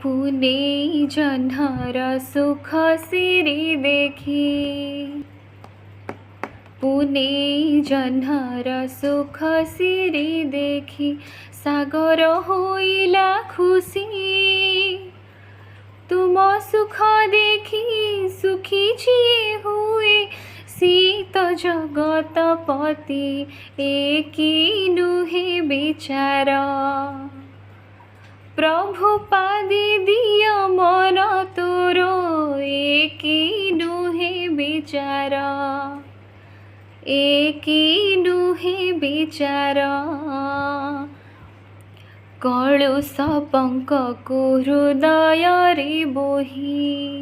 पुणे जह्नर सुख सिरि देखी, पुणे जह्नर सुख सिरि देखी, सागर होइला खुशी। तुम सुख देखी सुखी जिए हुए, सीत जगतपति एकी नुहे विचार। प्रभु पादे दिय मन तोर, एकी नुहे विचार, एकी नुहे विचार। कलुष पङ्कको हृदय रे बोही,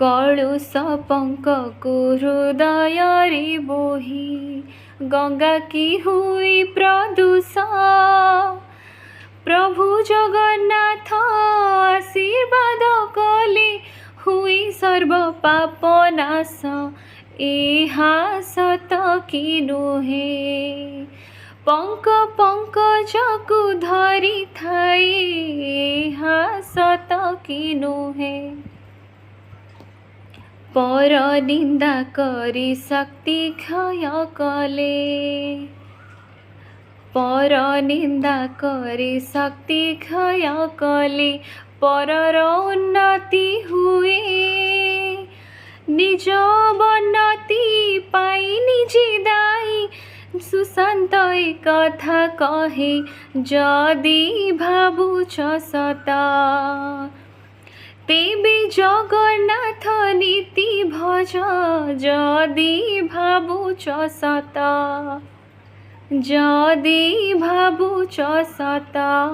कलुष पङ्कको हृदय रे बोही, गंगा की हुई प्रदूष। प्रभु जगन्नाथ आशीर्वाद कले, हुई सर्व पाप नाश। एहा सत कि नुहे, पंक पंकजकु धरि थाई, एहा सत कि नुहे। पर निंदा करी शक्ति क्षय कले, पर निंदा करी शक्ति क्षय कले, परर उन्नति हुए। निज बन्नति पाई निजे दाई, सुशांत कथा कहे जदि भावुछ सता। तेबे जगन्नाथ नीति भज, जदि भावुछ सता, जदि भावुछ सता।